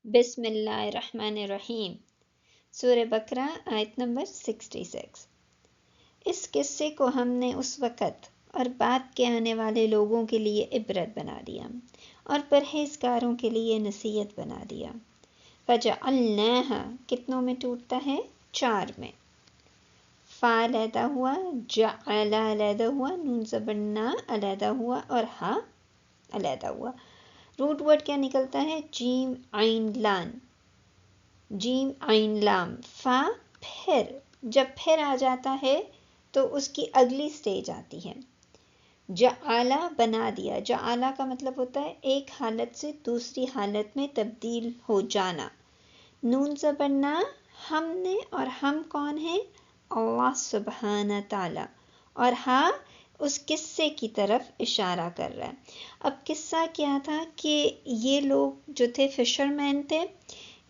بسم اللہ الرحمن الرحیم۔ سورہ بقرہ آیت نمبر 66۔ اس قصے کو ہم نے اس وقت اور بعد کے آنے والے لوگوں کے لیے عبرت بنا دیا اور پرہیزگاروں کے لیے نصیحت بنا دیا۔ فَجَعَلْنَاهَا کتنوں میں ٹوٹتا ہے؟ 4 میں۔ فا علیحدہ ہوا، جعل علیحدہ ہوا، نون زبر نا علیحدہ ہوا اور ہا علیحدہ ہوا۔ روٹ ورڈ کیا نکلتا ہے؟ جیم عین لام، جیم عین لام۔ فا پھر، جب پھر آ جاتا ہے تو اس کی اگلی سٹیج آتی ہے جعلا، بنا دیا۔ جعلا کا مطلب ہوتا ہے ایک حالت سے دوسری حالت میں تبدیل ہو جانا۔ نون زبر نا، ہم نے، اور ہم کون ہیں؟ اللہ سبحانہ تعالی۔ اور ہاں اس قصے کی طرف اشارہ کر رہا ہے۔ اب قصہ کیا تھا کہ یہ لوگ جو تھے فشر مین تھے،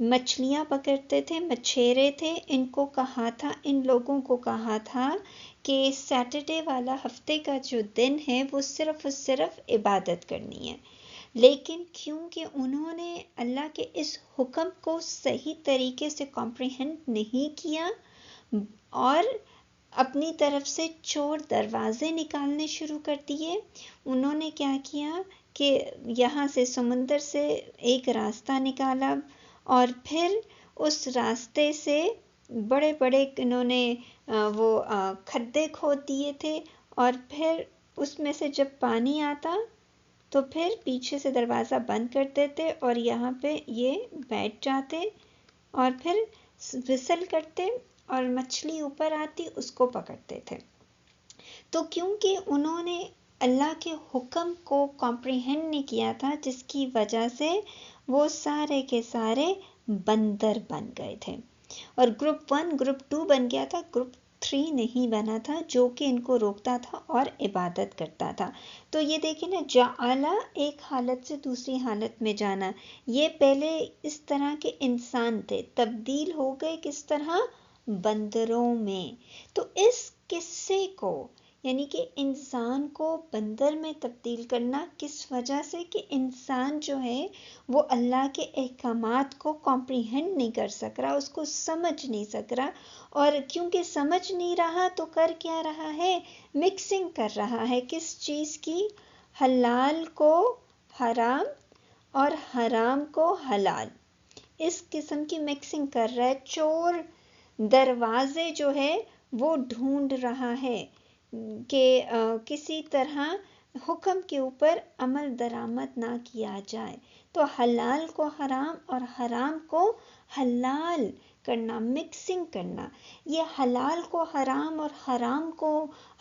مچھلیاں پکڑتے تھے، مچھیرے تھے۔ ان کو کہا تھا، ان لوگوں کو کہا تھا کہ سیٹرڈے والا ہفتے کا جو دن ہے وہ صرف اور صرف عبادت کرنی ہے۔ لیکن کیونکہ انہوں نے اللہ کے اس حکم کو صحیح طریقے سے کمپریہنڈ نہیں کیا اور اپنی طرف سے چور دروازے نکالنے شروع کر دیے، انہوں نے کیا کیا کہ یہاں سے سمندر سے ایک راستہ نکالا اور پھر اس راستے سے بڑے بڑے انہوں نے وہ کھڈے کھود دیے تھے، اور پھر اس میں سے جب پانی آتا تو پھر پیچھے سے دروازہ بند کر دیتے اور یہاں پہ یہ بیٹھ جاتے اور پھر وصل کرتے اور مچھلی اوپر آتی اس کو پکڑتے تھے۔ تو کیونکہ انہوں نے اللہ کے حکم کو کمپریہنڈ نہیں کیا تھا، جس کی وجہ سے وہ سارے کے سارے بندر بن گئے تھے، اور گروپ 1 گروپ 2 بن گیا تھا، گروپ 3 نہیں بنا تھا، جو کہ ان کو روکتا تھا اور عبادت کرتا تھا۔ تو یہ دیکھیں نا، جعلا ایک حالت سے دوسری حالت میں جانا۔ یہ پہلے اس طرح کے انسان تھے، تبدیل ہو گئے کس طرح؟ بندروں میں۔ تو اس قصے کو یعنی کہ انسان کو بندر میں تبدیل کرنا کس وجہ سے؟ کہ انسان جو ہے وہ اللہ کے احکامات کو کمپریہنڈ نہیں کر سک رہا، اس کو سمجھ نہیں سک رہا، اور کیونکہ سمجھ نہیں رہا تو کر کیا رہا ہے؟ مکسنگ کر رہا ہے۔ کس چیز کی؟ حلال کو حرام اور حرام کو حلال، اس قسم کی مکسنگ کر رہا ہے۔ چور دروازے جو ہے وہ ڈھونڈ رہا ہے کہ کسی طرح حکم کے اوپر عمل درآمد نہ کیا جائے، تو حلال کو حرام اور حرام کو حلال کرنا، مکسنگ کرنا۔ یہ حلال کو حرام اور حرام کو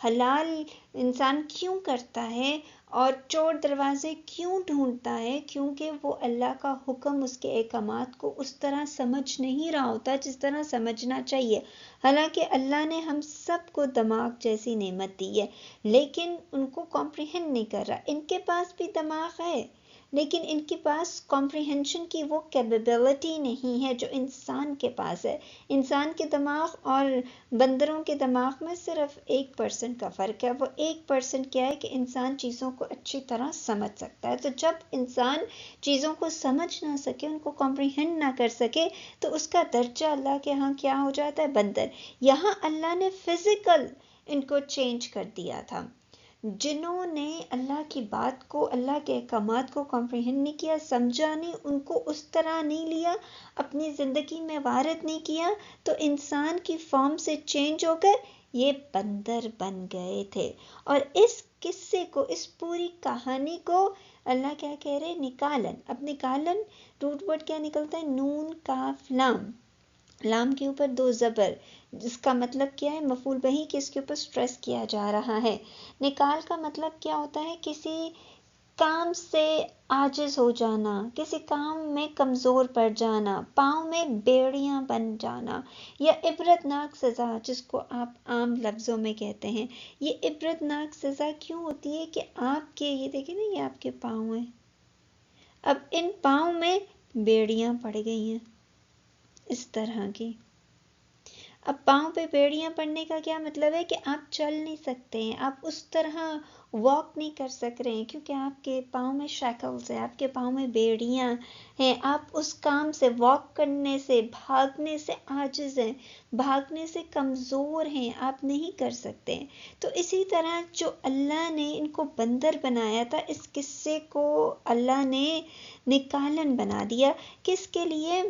حلال انسان کیوں کرتا ہے اور چور دروازے کیوں ڈھونڈتا ہے؟ کیونکہ وہ اللہ کا حکم، اس کے احکامات کو اس طرح سمجھ نہیں رہا ہوتا جس طرح سمجھنا چاہیے۔ حالانکہ اللہ نے ہم سب کو دماغ جیسی نعمت دی ہے، لیکن ان کو کمپریہنڈ نہیں کر رہا۔ ان کے پاس بھی دماغ ہے، لیکن ان کے پاس کمپریہنشن کی وہ کیپیبلٹی نہیں ہے جو انسان کے پاس ہے۔ انسان کے دماغ اور بندروں کے دماغ میں صرف 1% کا فرق ہے۔ وہ 1% کیا ہے کہ انسان چیزوں کو اچھی طرح سمجھ سکتا ہے۔ تو جب انسان چیزوں کو سمجھ نہ سکے، ان کو کمپریہنڈ نہ کر سکے، تو اس کا درجہ اللہ کے ہاں کیا ہو جاتا ہے؟ بندر۔ یہاں اللہ نے فزیکل ان کو چینج کر دیا تھا۔ جنہوں نے اللہ کی بات کو، اللہ کے احکامات کو کمپریہنڈ نہیں کیا، سمجھا نہیں، ان کو اس طرح نہیں لیا، اپنی زندگی میں وارد نہیں کیا، تو انسان کی فارم سے چینج ہو کر یہ بندر بن گئے تھے۔ اور اس قصے کو، اس پوری کہانی کو اللہ کیا کہہ رہے؟ نکالن۔ اب نکالن روٹ ورڈ کیا نکلتا ہے؟ نون کاف لام، لام کے اوپر 2 زبر، جس کا مطلب کیا ہے؟ مفعول بہی، کہ اس کے اوپر سٹریس کیا جا رہا ہے۔ نکال کا مطلب کیا ہوتا ہے؟ کسی کام سے عاجز ہو جانا، کسی کام میں کمزور پڑ جانا، پاؤں میں بیڑیاں بن جانا، یا عبرتناک سزا جس کو آپ عام لفظوں میں کہتے ہیں۔ یہ عبرتناک سزا کیوں ہوتی ہے؟ کہ آپ کے، یہ دیکھیں نا، یہ آپ کے پاؤں ہیں، اب ان پاؤں میں بیڑیاں پڑ گئی ہیں اس طرح کی۔ اب پاؤں پہ بیڑیاں پڑنے کا کیا مطلب ہے کہ آپ چل نہیں سکتے ہیں، آپ اس طرح واک نہیں کر سک رہے ہیں کیونکہ آپ کے پاؤں میں شیکلز ہیں، آپ کے پاؤں میں بیڑیاں ہیں، آپ اس کام سے، واک کرنے سے، بھاگنے سے عاجز ہیں، بھاگنے سے کمزور ہیں، آپ نہیں کر سکتے ہیں۔ تو اسی طرح جو اللہ نے ان کو بندر بنایا تھا، اس قصے کو اللہ نے نکالن بنا دیا، کس کے لیے؟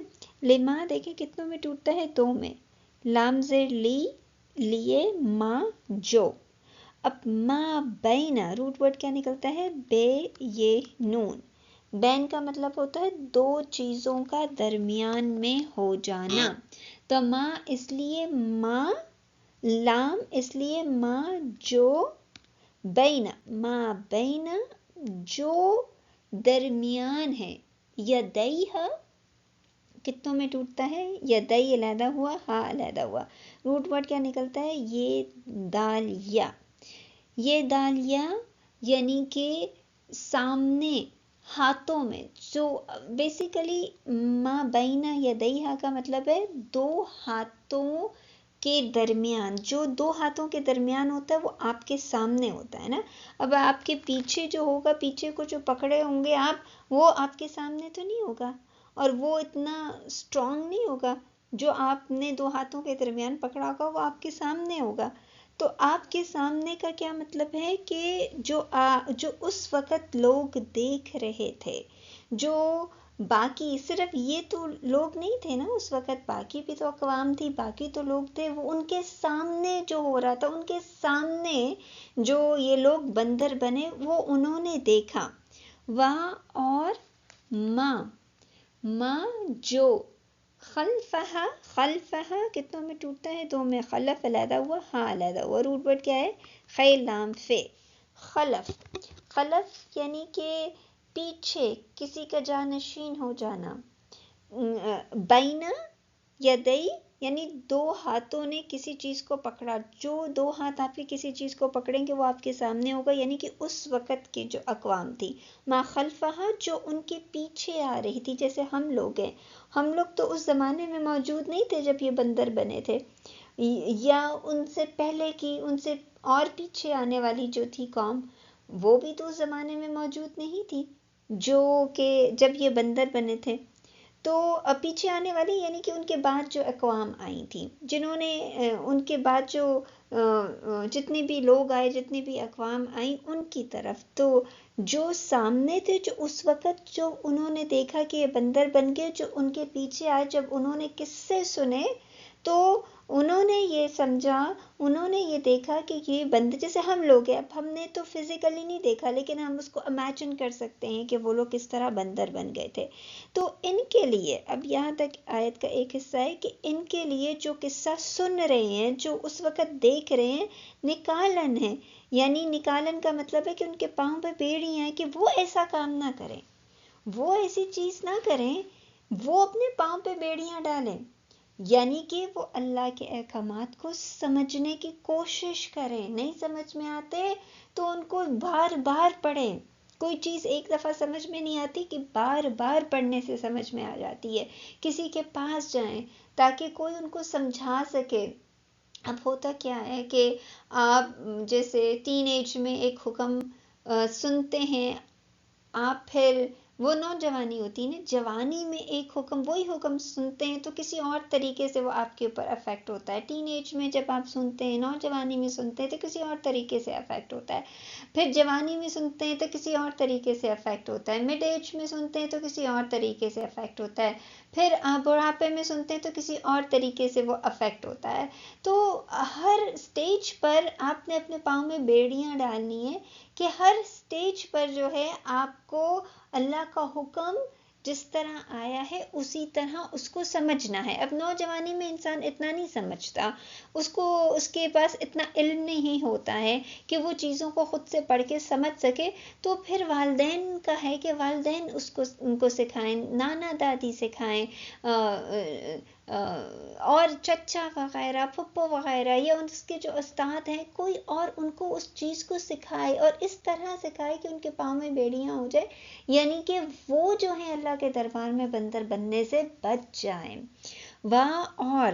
لما، دیکھیں کتنوں میں ٹوٹتا ہے؟ 2 میں، لام زیر لی، لیے، ما، جو۔ اب ما بینا، روٹ ورڈ کیا نکلتا ہے؟ بے یہ نون۔ بین کا مطلب ہوتا ہے 2 چیزوں کا درمیان میں ہو جانا، تو ما اس لیے ما، لام اس لیے ما جو، بینا ما بینا جو درمیان ہے، یدیہا کتنوں میں ٹوٹتا ہے؟ یدئی علیحدہ ہوا، ہا علیحدہ ہوا، روٹ ورڈ کیا نکلتا ہے؟ یہ دال یا، یہ دال یا یعنی کہ سامنے، ہاتھوں میں، جو بیسیکلی ما بینہ یدیہا کا مطلب ہے 2 ہاتھوں کے درمیان، جو 2 ہاتھوں کے درمیان ہوتا ہے وہ آپ کے سامنے ہوتا ہے نا۔ اب آپ کے پیچھے جو ہوگا، پیچھے کو جو پکڑے ہوں گے آپ، وہ آپ کے سامنے تو نہیں ہوگا، اور وہ اتنا اسٹرانگ نہیں ہوگا، جو آپ نے 2 ہاتھوں کے درمیان پکڑا ہوگا وہ آپ کے سامنے ہوگا۔ تو آپ کے سامنے کا کیا مطلب ہے کہ جو اس وقت لوگ دیکھ رہے تھے، جو باقی صرف یہ تو لوگ نہیں تھے نا اس وقت، باقی بھی تو اقوام تھی، باقی تو لوگ تھے، وہ ان کے سامنے جو ہو رہا تھا، ان کے سامنے جو یہ لوگ بندر بنے وہ انہوں نے دیکھا۔ وہاں اور ماں جو، خلفہا، خلفہا کتنوں میں ٹوٹتا ہے؟ 2 میں، خلف علیحدہ ہوا، ہاں علیحدہ ہوا، روٹ ورڈ کیا ہے؟ خیل لام فے، خلف، خلف یعنی کہ پیچھے، کسی کا جانشین ہو جانا، بینا یدئی یعنی 2 ہاتھوں نے کسی چیز کو پکڑا، جو 2 ہاتھ آپ کے کسی چیز کو پکڑیں گے وہ آپ کے سامنے ہوگا، یعنی کہ اس وقت کی جو اقوام تھی، ما خلفہا جو ان کے پیچھے آ رہی تھی، جیسے ہم لوگ ہیں، ہم لوگ تو اس زمانے میں موجود نہیں تھے جب یہ بندر بنے تھے، یا ان سے پہلے کی، ان سے اور پیچھے آنے والی جو تھی قوم، وہ بھی تو اس زمانے میں موجود نہیں تھی جو کہ جب یہ بندر بنے تھے۔ تو پیچھے آنے والی یعنی کہ ان کے بعد جو اقوام آئی تھیں، جنہوں نے ان کے بعد جو جتنے بھی لوگ آئے، جتنی بھی اقوام آئیں ان کی طرف، تو جو سامنے تھے، جو اس وقت جو انہوں نے دیکھا کہ یہ بندر بن گئے، جو ان کے پیچھے آئے، جب انہوں نے قصے سنے تو انہوں نے یہ سمجھا، انہوں نے یہ دیکھا کہ یہ بندر، جیسے ہم لوگ ہیں، اب ہم نے تو فزیکلی نہیں دیکھا لیکن ہم اس کو امیجن کر سکتے ہیں کہ وہ لوگ کس طرح بندر بن گئے تھے۔ تو ان کے لیے، اب یہاں تک آیت کا ایک حصہ ہے کہ ان کے لیے جو قصہ سن رہے ہیں، جو اس وقت دیکھ رہے ہیں، نکالن ہے، یعنی نکالن کا مطلب ہے کہ ان کے پاؤں پہ بیڑیاں ہیں کہ وہ ایسا کام نہ کریں، وہ ایسی چیز نہ کریں، وہ اپنے پاؤں پہ بیڑیاں ڈالیں، یعنی کہ وہ اللہ کے احکامات کو سمجھنے کی کوشش کریں، نہیں سمجھ میں آتے تو ان کو بار بار پڑھیں، کوئی چیز ایک دفعہ سمجھ میں نہیں آتی کہ بار بار پڑھنے سے سمجھ میں آ جاتی ہے، کسی کے پاس جائیں تاکہ کوئی ان کو سمجھا سکے۔ اب ہوتا کیا ہے کہ آپ جیسے ٹین ایج میں ایک حکم سنتے ہیں، آپ پھر وہ نوجوانی ہوتی ہے نا، جوانی میں ایک حکم، وہی حکم سنتے ہیں تو کسی اور طریقے سے وہ آپ کے اوپر افیکٹ ہوتا ہے، ٹین ایج میں جب آپ سنتے ہیں، نوجوانی میں سنتے ہیں تو کسی اور طریقے سے افیکٹ ہوتا ہے، پھر جوانی میں سنتے ہیں تو کسی اور طریقے سے افیکٹ ہوتا ہے، مڈ ایج میں سنتے ہیں تو کسی اور طریقے سے افیکٹ ہوتا ہے، پھر بڑھاپے میں سنتے ہیں تو کسی اور طریقے سے وہ افیکٹ ہوتا ہے۔ تو ہر سٹیج پر آپ نے اپنے پاؤں میں بیڑیاں ڈالنی ہیں کہ ہر سٹیج پر جو ہے آپ کو اللہ کا حکم جس طرح آیا ہے اسی طرح اس کو سمجھنا ہے۔ اب نوجوانی میں انسان اتنا نہیں سمجھتا، اس کے پاس اتنا علم نہیں ہوتا ہے کہ وہ چیزوں کو خود سے پڑھ کے سمجھ سکے، تو پھر والدین کا ہے کہ والدین ان کو سکھائیں، نانا دادی سکھائیں، اور چچا وغیرہ، پھپھو وغیرہ، یا اس کے جو استاد ہیں کوئی اور ان کو اس چیز کو سکھائے، اور اس طرح سکھائے کہ ان کے پاؤں میں بیڑیاں ہو جائے، یعنی کہ وہ جو ہیں اللہ کے دربار میں بندر بننے سے بچ جائیں۔ اور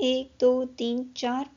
1 2 3 4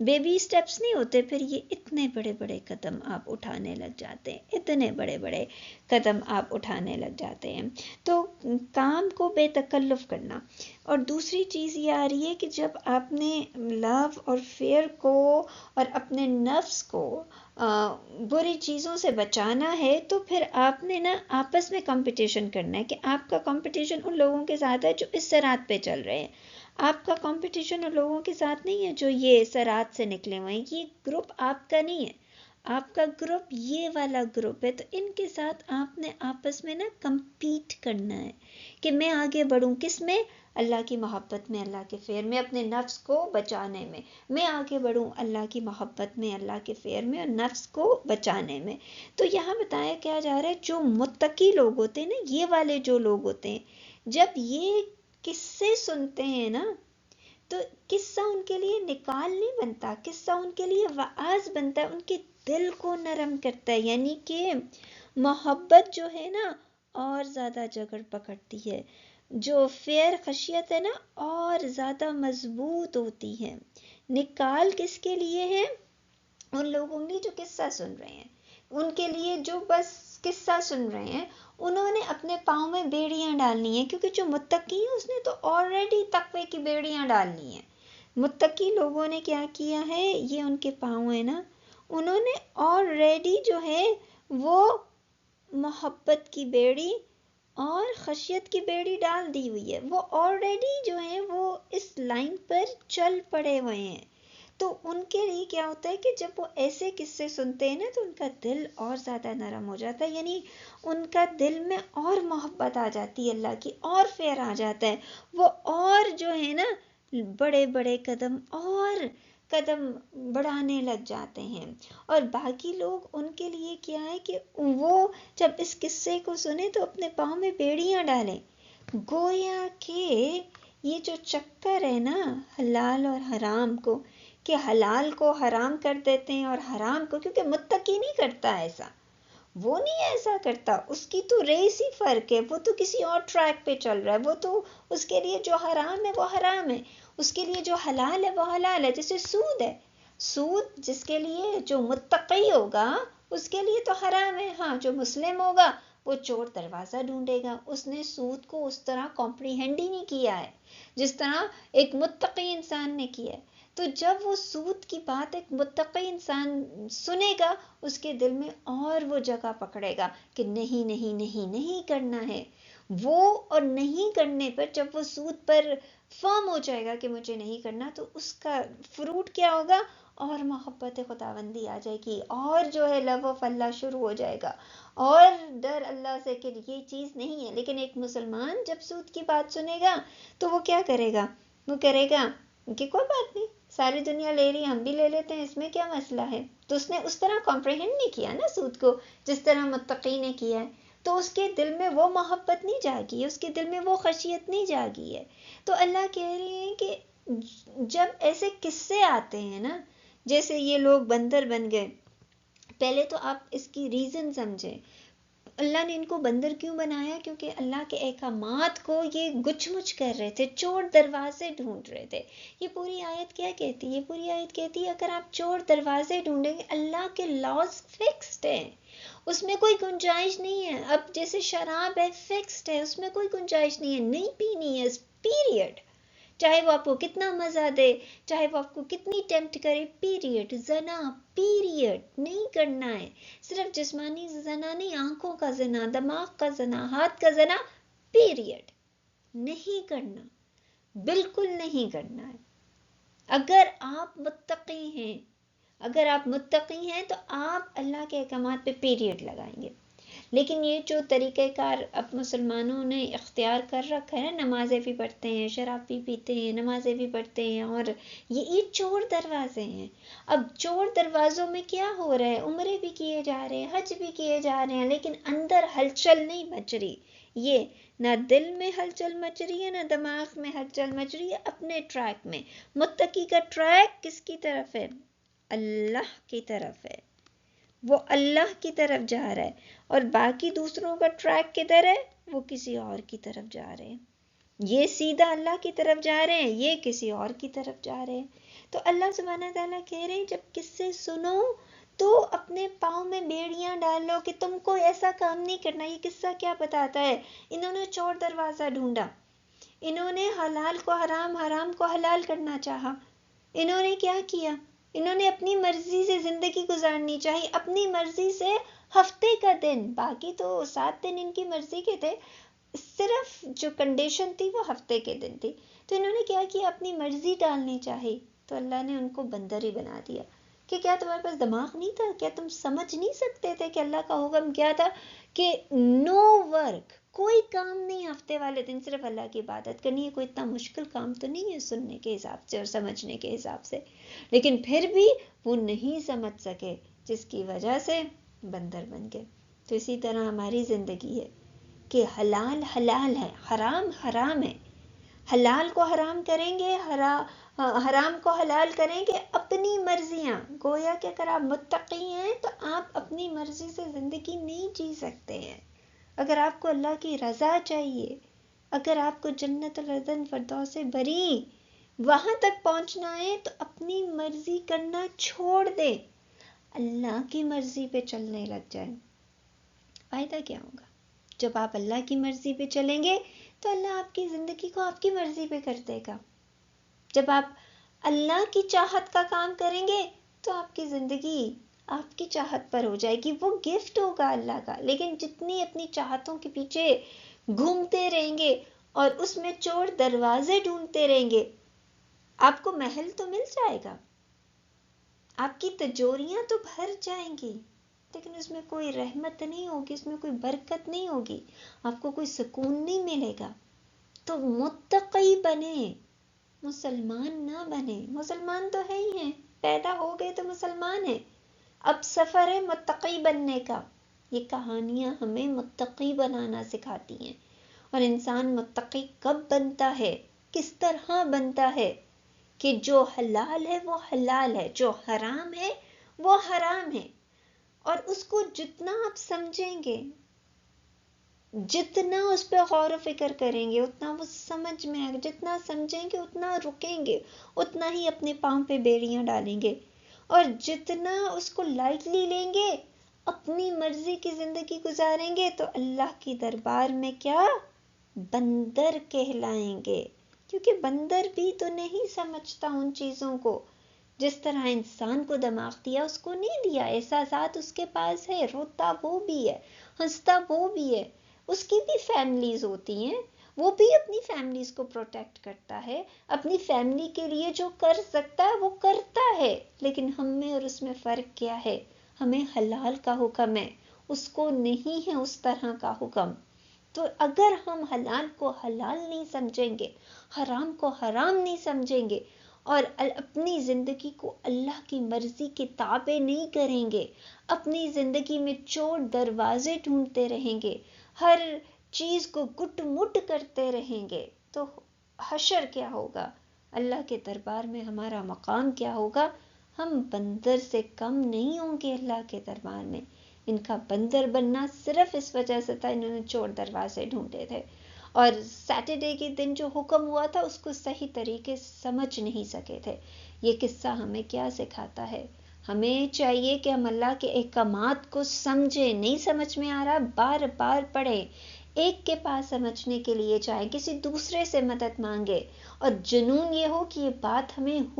بیبی سٹیپس نہیں ہوتے، پھر یہ اتنے بڑے بڑے قدم آپ اٹھانے لگ جاتے ہیں، اتنے بڑے بڑے قدم آپ اٹھانے لگ جاتے ہیں۔ تو کام کو بے تکلف کرنا۔ اور دوسری چیز یہ آ رہی ہے کہ جب آپ نے لو اور فیئر کو اور اپنے نفس کو بری چیزوں سے بچانا ہے، تو پھر آپ نے نا آپس میں کمپٹیشن کرنا ہے، کہ آپ کا کمپٹیشن ان لوگوں کے ساتھ ہے جو اس صراط پہ چل رہے ہیں، آپ کا کمپٹیشن ان لوگوں کے ساتھ نہیں ہے جو یہ صراط سے نکلے ہوئے ہیں۔ یہ گروپ آپ کا نہیں ہے، آپ کا گروپ یہ والا گروپ ہے، تو ان کے ساتھ آپ نے آپس میں نا کمپیٹ کرنا ہے کہ میں آگے بڑھوں، کس میں؟ اللہ کی محبت میں، اللہ کے فیئر میں، اپنے نفس کو بچانے میں آگے بڑھوں، اللہ کی محبت میں، اللہ کے فیئر میں، اور نفس کو بچانے میں۔ تو یہاں بتایا کیا جا رہا ہے، جو متقی لوگ ہوتے ہیں نا، یہ والے جو لوگ ہوتے ہیں، جب یہ قصے سنتے ہیں نا، تو قصہ ان کے لیے نکال نہیں بنتا، قصہ ان کے لیے وعظ بنتا ہے، ان کے دل کو نرم کرتا ہے، یعنی کہ محبت جو ہے نا اور زیادہ جگڑ پکڑتی ہے، جو فیئر خشیت ہے نا اور زیادہ مضبوط ہوتی ہے۔ نکال کس کے لیے ہے؟ ان لوگوں نے جو قصہ سن رہے ہیں، ان کے لیے جو بس قصہ سن رہے ہیں، انہوں نے اپنے پاؤں میں بیڑیاں ڈالنی ہیں، کیونکہ جو متقی ہے اس نے تو آلریڈی تقوی کی بیڑیاں ڈالنی ہیں۔ متقی لوگوں نے کیا کیا ہے، یہ ان کے پاؤں ہیں نا، انہوں نے آلریڈی جو ہے وہ محبت کی بیڑی اور خشیت کی بیڑی ڈال دی ہوئی ہے، وہ آلریڈی جو ہے وہ اس لائن پر چل پڑے ہوئے ہیں۔ تو ان کے لیے کیا ہوتا ہے کہ جب وہ ایسے قصے سنتے ہیں نا، تو ان کا دل اور زیادہ نرم ہو جاتا ہے، یعنی ان کا دل میں اور محبت آ جاتی ہے اللہ کی، اور فیئر آ جاتا ہے، وہ اور جو ہے نا بڑے بڑے قدم بڑھانے لگ جاتے ہیں۔ اور باقی لوگ، ان کے لیے کیا ہے کہ وہ جب اس قصے کو سنیں تو اپنے پاؤں میں بیڑیاں ڈالیں، گویا کہ یہ جو چکر ہے نا حلال اور حرام کو، کہ حلال کو حرام کر دیتے ہیں اور حرام کو، کیونکہ متقی نہیں کرتا ایسا، وہ نہیں ایسا کرتا، اس کی تو ریس ہی فرق ہے، وہ تو کسی اور ٹریک پہ چل رہا ہے، وہ تو اس کے لیے جو حرام ہے وہ حرام ہے، اس کے لیے جو حلال ہے وہ حلال ہے۔ جیسے سود ہے، سود جس کے لیے جو متقی ہوگا اس کے لیے تو حرام ہے، ہاں جو مسلم ہوگا وہ چور دروازہ ڈھونڈے گا، اس نے سود کو اس طرح کمپریہنڈ ہی نہیں کیا ہے جس طرح ایک متقی انسان نے کیا ہے۔ تو جب وہ سود کی بات ایک متقی انسان سنے گا، اس کے دل میں اور وہ جگہ پکڑے گا کہ نہیں نہیں نہیں نہیں کرنا ہے وہ، اور نہیں کرنے پر جب وہ سود پر فرم ہو جائے گا کہ مجھے نہیں کرنا، تو اس کا فروٹ کیا ہوگا؟ اور محبت خداوندی آ جائے گی، اور جو ہے لو آف اللہ شروع ہو جائے گا، اور ڈر اللہ سے کہ یہ چیز نہیں ہے۔ لیکن ایک مسلمان جب سود کی بات سنے گا تو وہ کیا کرے گا؟ وہ کرے گا کہ کوئی بات نہیں، ساری دنیا لے رہی، ہم بھی لے لیتے ہیں، اس میں کیا مسئلہ ہے؟ تو اس نے اس طرح کمپریہنڈ نہیں کیا نا سود کو جس طرح متقی نے کیا ہے، تو اس کے دل میں وہ محبت نہیں جاگی ہے، اس کے دل میں وہ خشیت نہیں جاگی ہے۔ تو اللہ کہہ رہے ہیں کہ جب ایسے قصے آتے ہیں نا، جیسے یہ لوگ بندر بن گئے، پہلے تو آپ اس کی ریزن سمجھیں، اللہ نے ان کو بندر کیوں بنایا؟ کیونکہ اللہ کے احکامات کو یہ گچھ مچ کر رہے تھے، چور دروازے ڈھونڈ رہے تھے۔ یہ پوری آیت کیا کہتی ہے؟ یہ پوری آیت کہتی ہے اگر آپ چور دروازے ڈھونڈیں گے، اللہ کے لاز فکسڈ ہیں، اس میں کوئی گنجائش نہیں ہے۔ اب جیسے شراب ہے، فکسڈ ہے، اس میں کوئی گنجائش نہیں ہے، نہیں پینی ہے، پیریڈ، چاہے وہ آپ کو کتنا مزہ دے، چاہے وہ آپ کو کتنی ٹیمپٹ کرے، پیریڈ۔ زنا پیریڈ نہیں کرنا ہے، صرف جسمانی زنا نہیں، آنکھوں کا زنا، دماغ کا زنا، ہاتھ کا زنا، پیریڈ نہیں کرنا، بالکل نہیں کرنا ہے۔ اگر آپ متقی ہیں، اگر آپ متقی ہیں تو آپ اللہ کے احکامات پہ پیریڈ لگائیں گے۔ لیکن یہ جو طریقہ کار اب مسلمانوں نے اختیار کر رکھا ہے، نمازیں بھی پڑھتے ہیں، شراب بھی پیتے ہیں، نمازیں بھی پڑھتے ہیں، اور یہ چور دروازے ہیں۔ اب چور دروازوں میں کیا ہو رہا ہے؟ عمرے بھی کیے جا رہے ہیں، حج بھی کیے جا رہے ہیں، لیکن اندر ہلچل نہیں مچ رہی، یہ نہ دل میں ہلچل مچ رہی ہے، نہ دماغ میں ہلچل مچ رہی ہے، اپنے ٹریک میں۔ متقی کا ٹریک کس کی طرف ہے؟ اللہ کی طرف ہے، وہ اللہ کی طرف جا رہا ہے، اور باقی دوسروں کا ٹریک کدھر ہے؟ وہ کسی اور کی طرف جا رہے ہیں، یہ سیدھا اللہ کی طرف جا رہے ہیں، یہ کسی اور کی طرف جا رہے ہیں۔ تو اللہ سبحانہ تعالیٰ کہہ رہے ہیں جب قصے سنو تو اپنے پاؤں میں بیڑیاں ڈالو کہ تم کو ایسا کام نہیں کرنا. یہ قصہ کیا بتاتا ہے؟ انہوں نے چور دروازہ ڈھونڈا، انہوں نے حلال کو حرام، حرام کو حلال کرنا چاہا. انہوں نے کیا کیا؟ انہوں نے اپنی مرضی سے زندگی گزارنی چاہی، اپنی مرضی سے ہفتے کا دن، باقی تو 7 دن ان کی مرضی کے تھے، صرف جو کنڈیشن تھی وہ ہفتے کے دن تھی. تو انہوں نے کیا کیا؟ اپنی مرضی ڈالنی چاہی. تو اللہ نے ان کو بندر ہی بنا دیا کہ کیا تمہارے پاس دماغ نہیں تھا؟ کیا تم سمجھ نہیں سکتے تھے کہ اللہ کا حکم کیا تھا کہ نو ورک، کوئی کام نہیں ہفتے والے دن، صرف اللہ کی عبادت کرنی ہے. کوئی اتنا مشکل کام تو نہیں ہے سننے کے حساب سے اور سمجھنے کے حساب سے. لیکن پھر بھی وہ نہیں سمجھ سکے، جس کی وجہ سے بندر بن گئے. تو اسی طرح ہماری زندگی ہے کہ حلال حلال ہے، حرام حرام ہے. حلال کو حرام کریں گے، حرام کو حلال کریں گے، اپنی مرضیاں. گویا کہ اگر آپ متقی ہیں تو آپ اپنی مرضی سے زندگی نہیں جی سکتے ہیں. اگر آپ کو اللہ کی رضا چاہیے، اگر آپ کو جنت العدن فردوس بری وہاں تک پہنچنا ہے تو اپنی مرضی کرنا چھوڑ دیں، اللہ کی مرضی پہ چلنے لگ جائیں. فائدہ کیا ہوگا؟ جب آپ اللہ کی مرضی پہ چلیں گے تو اللہ آپ کی زندگی کو آپ کی مرضی پہ کر دے گا. جب آپ اللہ کی چاہت کا کام کریں گے تو آپ کی زندگی آپ کی چاہت پر ہو جائے گی، وہ گفٹ ہوگا اللہ کا. لیکن جتنی اپنی چاہتوں کے پیچھے گھومتے رہیں گے اور اس میں چور دروازے ڈھونڈتے رہیں گے، آپ کو محل تو مل جائے گا، آپ کی تجوریاں تو بھر جائیں گی، لیکن اس میں کوئی رحمت نہیں ہوگی، اس میں کوئی برکت نہیں ہوگی، آپ کو کوئی سکون نہیں ملے گا. تو متقی بنے، مسلمان نہ بنے. مسلمان تو ہے ہی ہیں، پیدا ہو گئے تو مسلمان ہیں. اب سفر ہے متقی بننے کا. یہ کہانیاں ہمیں متقی بنانا سکھاتی ہیں. اور انسان متقی کب بنتا ہے، کس طرح بنتا ہے؟ کہ جو حلال ہے وہ حلال ہے، جو حرام ہے وہ حرام ہے. اور اس کو جتنا آپ سمجھیں گے، جتنا اس پہ غور و فکر کریں گے، اتنا وہ سمجھ میں آئے گا. جتنا سمجھیں گے اتنا رکیں گے، اتنا ہی اپنے پاؤں پہ بیڑیاں ڈالیں گے. اور جتنا اس کو لائٹلی لیں گے، اپنی مرضی کی زندگی گزاریں گے، تو اللہ کی دربار میں کیا؟ بندر کہلائیں گے. کیونکہ بندر بھی تو نہیں سمجھتا ان چیزوں کو. جس طرح انسان کو دماغ دیا، اس کو نہیں دیا. احساسات اس کے پاس ہے، روتا وہ بھی ہے، ہنستا وہ بھی ہے. اس کی بھی فیملیز ہوتی ہیں، وہ بھی اپنی فیملیز کو پروٹیکٹ کرتا ہے، اپنی فیملی کے لیے جو کر سکتا ہے وہ کرتا ہے. لیکن ہم میں اور اس میں فرق کیا ہے؟ ہمیں حلال کا حکم ہے، اس کو نہیں ہے اس طرح کا حکم. تو اگر ہم حلال کو حلال نہیں سمجھیں گے، حرام کو حرام نہیں سمجھیں گے، اور اپنی زندگی کو اللہ کی مرضی کے تابع نہیں کریں گے، اپنی زندگی میں چور دروازے ڈھونڈتے رہیں گے، ہر چیز کو گٹ مٹ کرتے رہیں گے، تو حشر کیا ہوگا؟ اللہ کے دربار میں ہمارا مقام کیا ہوگا؟ ہم بندر سے کم نہیں ہوں گے اللہ کے دربار میں. ان کا بندر بننا صرف اس وجہ سے تھا، انہوں نے چور دروازے ڈھونڈے تھے، اور سیٹرڈے کے دن جو حکم ہوا تھا اس کو صحیح طریقے سے سمجھ نہیں سکے تھے. یہ قصہ ہمیں کیا سکھاتا ہے؟ ہمیں چاہیے کہ ہم اللہ کے احکامات کو سمجھیں. نہیں سمجھ میں آ رہا، بار بار پڑھیں، ایک کے پاس سمجھنے کے لیے جائیں، کسی دوسرے سے مدد مانگے. اور جنون یہ ہو کہ یہ بات ہمیں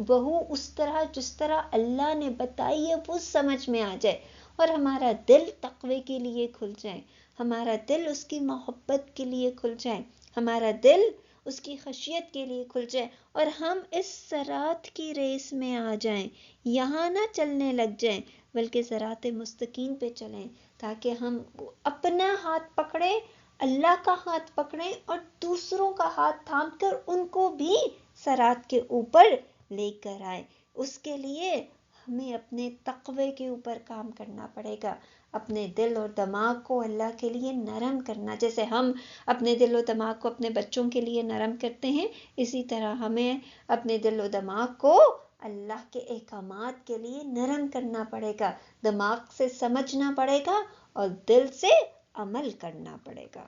بہو اس طرح جس طرح اللہ نے بتائی ہے وہ سمجھ میں آ جائے، اور ہمارا دل تقوی کے لیے کھل جائے، ہمارا دل اس کی محبت کے لیے کھل جائے، ہمارا دل اس کی خشیت کے لیے کھل جائے، اور ہم اس صراط کی ریس میں آ جائیں. یہاں نہ چلنے لگ جائیں بلکہ صراط مستقیم پہ چلیں، تاکہ ہم اپنا ہاتھ پکڑیں، اللہ کا ہاتھ پکڑیں، اور دوسروں کا ہاتھ تھام کر ان کو بھی صراط کے اوپر لے کر آئیں. اس کے لیے ہمیں اپنے تقوی کے اوپر کام کرنا پڑے گا، اپنے دل اور دماغ کو اللہ کے لیے نرم کرنا. جیسے ہم اپنے دل و دماغ کو اپنے بچوں کے لیے نرم کرتے ہیں، اسی طرح ہمیں اپنے دل و دماغ کو اللہ کے احکامات کے لیے نرم کرنا پڑے گا. دماغ سے سمجھنا پڑے گا اور دل سے عمل کرنا پڑے گا.